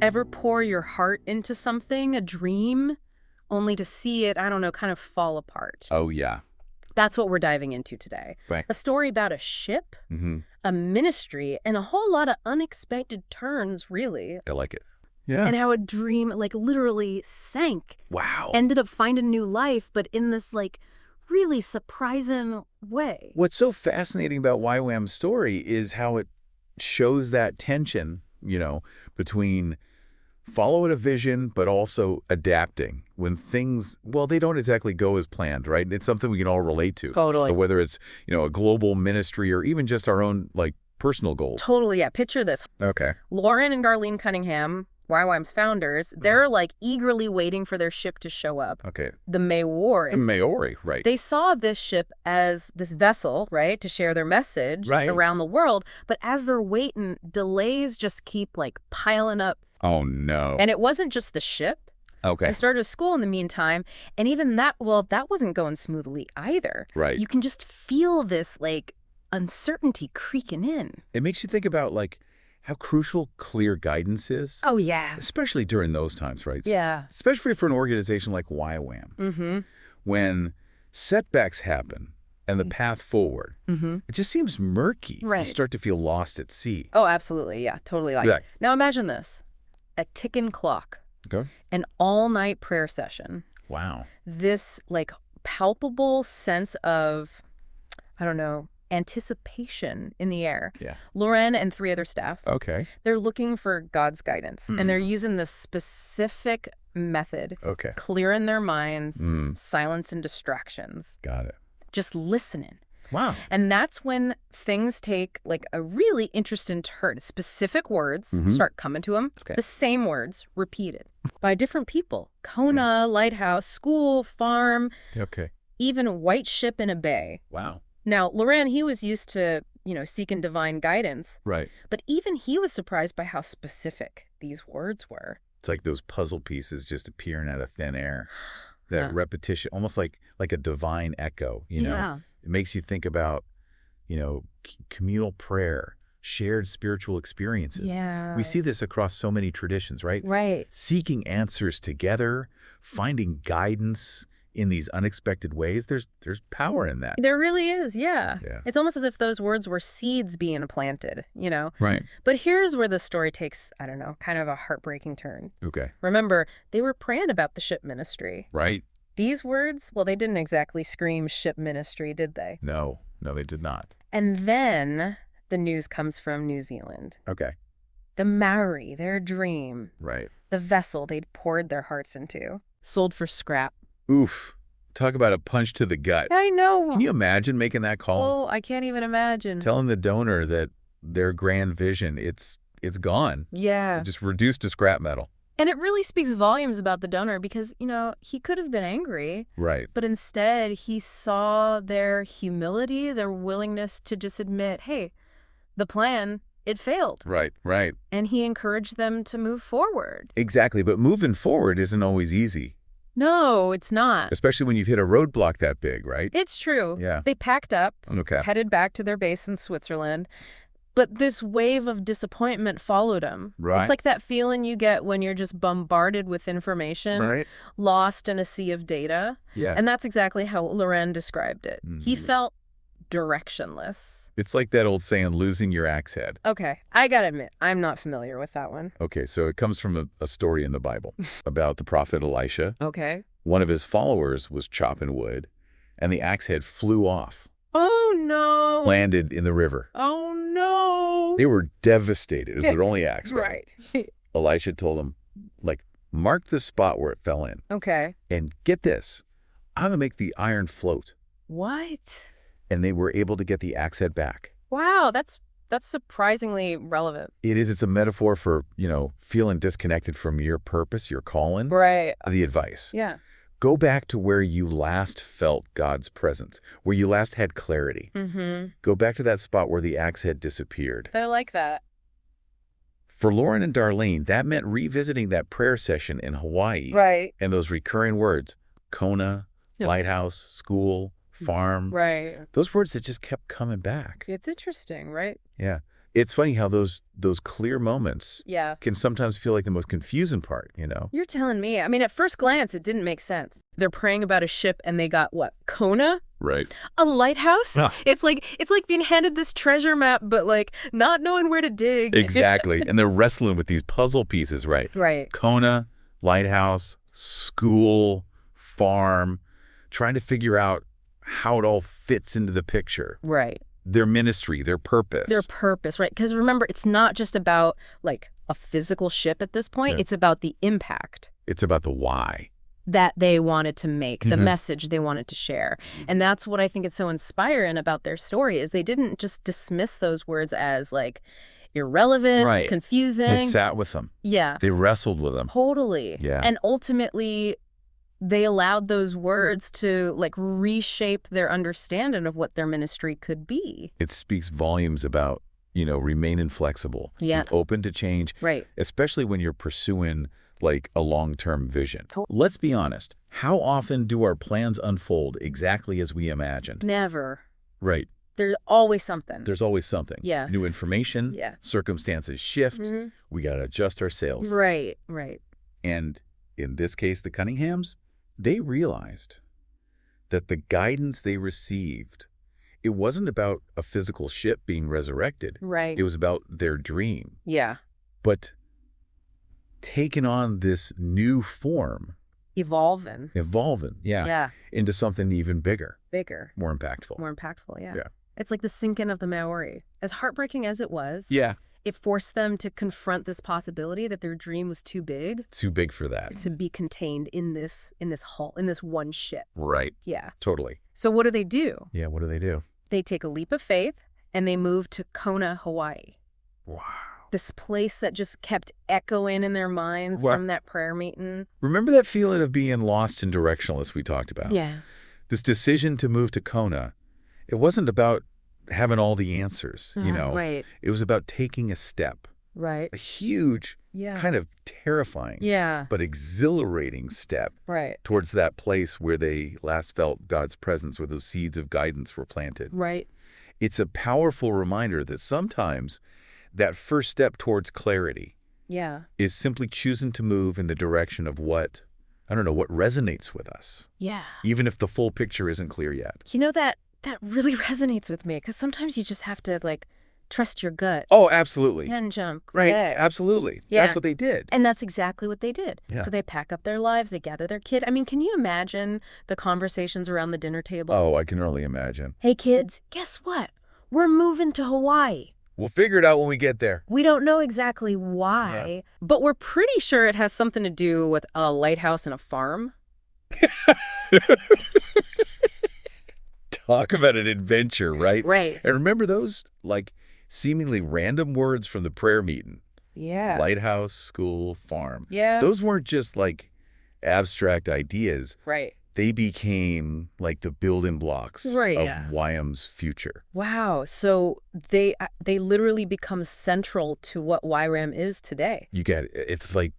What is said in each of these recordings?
Ever pour your heart into something, a dream, only to see it, I don't know, kind of fall apart? Oh, yeah. That's what we're diving into today. Right. A story about a ship, Mm-hmm. a ministry, and a whole lot of unexpected turns, really. I like it. Yeah. And how a dream, like, literally sank. Wow. Ended up finding new life, but in this, like, really surprising way. What's so fascinating about YWAM's story is how it shows that tension, between following a vision, but also adapting when things, well, they don't exactly go as planned, right? It's something we can all relate to. Totally. So whether it's, a global ministry or even just our own, personal goals. Totally, yeah. Picture this. Okay. Lauren and Darlene Cunningham, YWAM's founders, they're like eagerly waiting for their ship to show up. Okay. The Maori. Maori, right. They saw this ship as this vessel, right, to share their message around the world. But as they're waiting, delays just keep like piling up. Oh, no. And it wasn't just the ship. Okay. They started a school in the meantime. And even that, well, that wasn't going smoothly either. Right. You can just feel this like uncertainty creaking in. It makes you think about how crucial clear guidance is. Oh, yeah. Especially during those times, right? Yeah. Especially for an organization like YWAM. Mm-hmm. When setbacks happen and the path forward, it just seems murky. Right. You start to feel lost at sea. Oh, absolutely. Yeah, totally. Like, Exactly. Now imagine this. A ticking clock. Okay. An all-night prayer session. Wow. This, like, palpable sense of, I don't know, anticipation in the air. Yeah. Lauren and 3 other staff, Okay. they're looking for God's guidance. And they're using this specific method. Okay. Clearing their minds, silence and distractions. Got it. Just listening. Wow. And that's when things take like a really interesting turn. Specific words start coming to them. Okay. The same words repeated by different people. Kona, lighthouse, school, farm, Okay. even white ship in a bay. Wow. Now, Loren, he was used to, seeking divine guidance. Right. But even he was surprised by how specific these words were. It's like those puzzle pieces just appearing out of thin air. That repetition, almost like a divine echo, Yeah. It makes you think about, communal prayer, shared spiritual experiences. Yeah. We see this across so many traditions, right? Right. Seeking answers together, finding guidance in these unexpected ways. There's power in that. There really is, yeah. Yeah. It's almost as if those words were seeds being planted, Right. But here's where the story takes, I don't know, kind of a heartbreaking turn. Okay. Remember, they were praying about the ship ministry. Right. These words, well, they didn't exactly scream ship ministry, did they? No, they did not. And then the news comes from New Zealand. Okay. The Maori, their dream, Right. the vessel they'd poured their hearts into, sold for scrap. Oof. Talk about a punch to the gut. I know. Can you imagine making that call? Oh, I can't even imagine. Telling the donor that their grand vision, it's gone. Yeah. Just reduced to scrap metal. And it really speaks volumes about the donor because, he could have been angry. Right. But instead, he saw their humility, their willingness to just admit, hey, the plan, it failed. Right. And he encouraged them to move forward. Exactly. But moving forward isn't always easy, No, it's not. especially when you've hit a roadblock that big, right? It's true. Yeah. They packed up, Okay. headed back to their base in Switzerland. But this wave of disappointment followed them. Right. It's like that feeling you get when you're just bombarded with information, Right. lost in a sea of data. Yeah. And that's exactly how Loren described it. He Mhm. felt directionless. It's like that old saying, losing your axe head. Okay, I gotta admit, I'm not familiar with that one. Okay, so it comes from a story in the Bible about the prophet Elisha. Okay. One of his followers was chopping wood, and the axe head flew off, Oh, no. landed in the river. Oh, no. They were devastated. It was their only axe, right? Right. Elisha told them, mark the spot where it fell in. Okay. And get this, I'm going to make the iron float. What? And they were able to get the axe head back. Wow, that's surprisingly relevant. It is. It's a metaphor for, feeling disconnected from your purpose, your calling. Right. The advice. Yeah. Go back to where you last felt God's presence, where you last had clarity. Mm-hmm. Go back to that spot where the axe head disappeared. I like that. For Lauren and Darlene, that meant revisiting that prayer session in Hawaii. Right. And those recurring words, Kona, Yep. lighthouse, school, farm. Right. Those words that just kept coming back. It's interesting, right? Yeah. It's funny how those clear moments Yeah. can sometimes feel like the most confusing part, you know? You're telling me. I mean, at first glance, it didn't make sense. They're praying about a ship and they got what? Kona? Right. A lighthouse? Ah. It's like being handed this treasure map, but like not knowing where to dig. Exactly. And they're wrestling with these puzzle pieces, right? Right. Kona, lighthouse, school, farm, trying to figure out how it all fits into the picture. Right. Their ministry, their purpose. Their purpose, right? Because remember, it's not just about like a physical ship at this point. Yeah. It's about the impact It's about the why. that they wanted to make, the message they wanted to share. And that's what I think is so inspiring about their story is they didn't just dismiss those words as like irrelevant, Right. confusing. They sat with them. Yeah. They wrestled with them. Totally. Yeah. And ultimately, they allowed those words to like reshape their understanding of what their ministry could be. It speaks volumes about, remaining flexible. Yeah. Being open to change. Right. Especially when you're pursuing like a long-term vision. Totally. Let's be honest. How often do our plans unfold exactly as we imagined? Never. Right. There's always something. There's always something. Yeah. New information. Yeah. Circumstances shift. Mm-hmm. We got to adjust our sails. Right. Right. And in this case, the Cunninghams, they realized that the guidance they received, it wasn't about a physical ship being resurrected. Right. It was about their dream. Yeah. But taking on this new form, Evolving. yeah, into something even bigger, Bigger. more impactful. More impactful, yeah. Yeah. It's like the sinking of the Maori. As heartbreaking as it was, Yeah. it forced them to confront this possibility that their dream was too big Too big for that. to be contained in this hull, in this one ship. Right. Yeah. Totally. So what do? Yeah, what do? They take a leap of faith and they move to Kona, Hawaii. Wow. This place that just kept echoing in their minds from that prayer meeting. Remember that feeling of being lost and directionless we talked about? Yeah. This decision to move to Kona, it wasn't about having all the answers, Right. It was about taking a step, Right. a huge, Yeah. kind of terrifying, Yeah. but exhilarating step Right. towards that place where they last felt God's presence, where those seeds of guidance were planted. Right. It's a powerful reminder that sometimes that first step towards clarity Yeah. is simply choosing to move in the direction of what resonates with us, Yeah. even if the full picture isn't clear yet. That really resonates with me because sometimes you just have to like trust your gut Oh, absolutely. and jump. Right, Yeah. absolutely. Yeah. That's what they did. And that's exactly what they did. Yeah. So they pack up their lives, they gather their kid. I mean, can you imagine the conversations around the dinner table? Oh, I can only imagine. Hey kids, guess what? We're moving to Hawaii. We'll figure it out when we get there. We don't know exactly why, but we're pretty sure it has something to do with a lighthouse and a farm. Talk about an adventure, right? Right. And remember those, like, seemingly random words from the prayer meeting? Yeah. Lighthouse, school, farm. Yeah. Those weren't just, like, abstract ideas. Right. They became, like, the building blocks Right, of yeah. YWAM's future. Wow. So they literally become central to what YWAM is today. You get it. It's like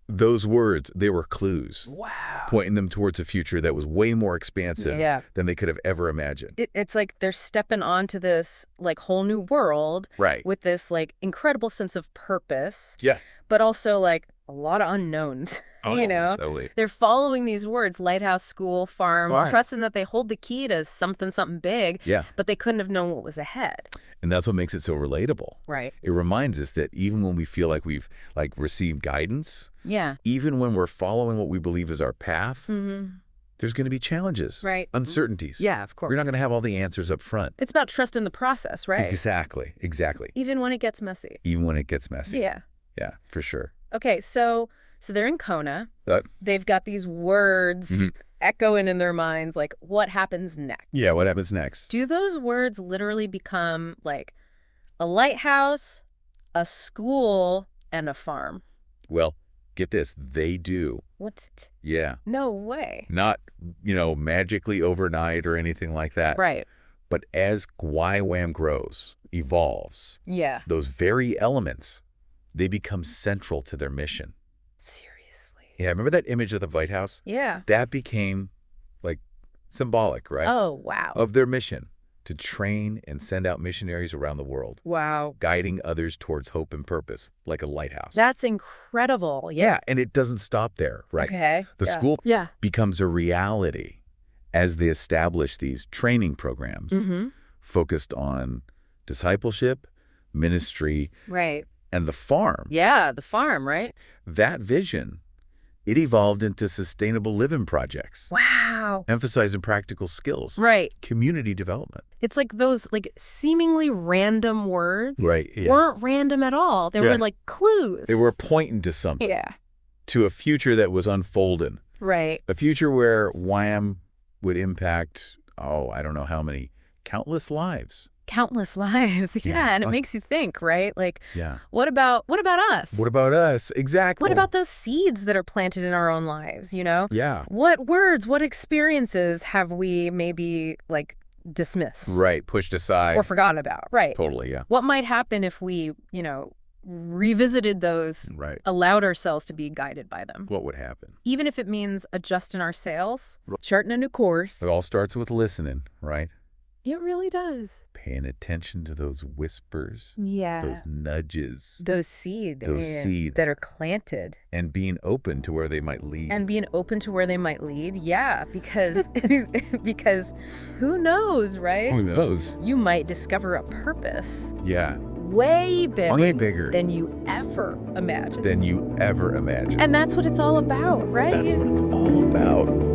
those words, they were clues. Wow. Pointing them towards a future that was way more expansive Yeah. than they could have ever imagined. It's like they're stepping onto this like whole new world Right. with this like incredible sense of purpose, Yeah. but also like a lot of unknowns. You know, Totally. they're following these words, lighthouse, school, farm, Right. trusting that they hold the key to something big, Yeah. but they couldn't have known what was ahead. And that's what makes it so relatable. Right. It reminds us that even when we feel like we've received guidance, Yeah. even when we're following what we believe is our path, Mm-hmm. there's going to be challenges, Right. uncertainties. Yeah, of course. We're not going to have all the answers up front. It's about trusting the process, right? Exactly. Even when it gets messy. Even when it gets messy. Yeah. Yeah, for sure. Okay, so they're in Kona. That, They've got these words echoing in their minds, like, what happens next? yeah, what happens next? Do those words literally become, like, a lighthouse, a school, and a farm? Well, get this. They do. What's it? Yeah. No way. Not, magically overnight or anything like that. Right. But as YWAM grows, evolves, Yeah. those very elements, they become central to their mission. Seriously. Yeah, remember that image of the White House? Yeah. That became, like, symbolic, right? Oh, wow. Of their mission. to train and send out missionaries around the world, Wow. guiding others towards hope and purpose, like a lighthouse. That's incredible. Yeah, and it doesn't stop there, right? Okay. The school Yeah. becomes a reality as they establish these training programs focused on discipleship, ministry, Right. and the farm. Yeah, the farm, right? That vision, it evolved into sustainable living projects, Wow. emphasizing practical skills, Right. community development. It's like those seemingly random words Right, yeah. weren't random at all. They were like clues. They were pointing to something, Yeah. to a future that was unfolding, Right. a future where WHAM would impact, I don't know how many, countless lives. Countless lives. Yeah, and it makes you think, right? Like, what about us? What about us? Exactly. What about those seeds that are planted in our own lives, Yeah. What words, what experiences have we maybe, dismissed? Right, pushed aside. Or forgotten about, right. Totally, yeah. What might happen if we, revisited those, allowed ourselves to be guided by them? What would happen? Even if it means adjusting our sails, charting a new course. It all starts with listening, right? It really does. Paying attention to those whispers. Yeah. Those nudges. Those seeds. Seeds. That are planted. And being open to where they might lead. Yeah, because because who knows, right? Who knows? You might discover a purpose. Yeah. Way bigger than you ever imagined. And that's what it's all about, right? That's what it's all about.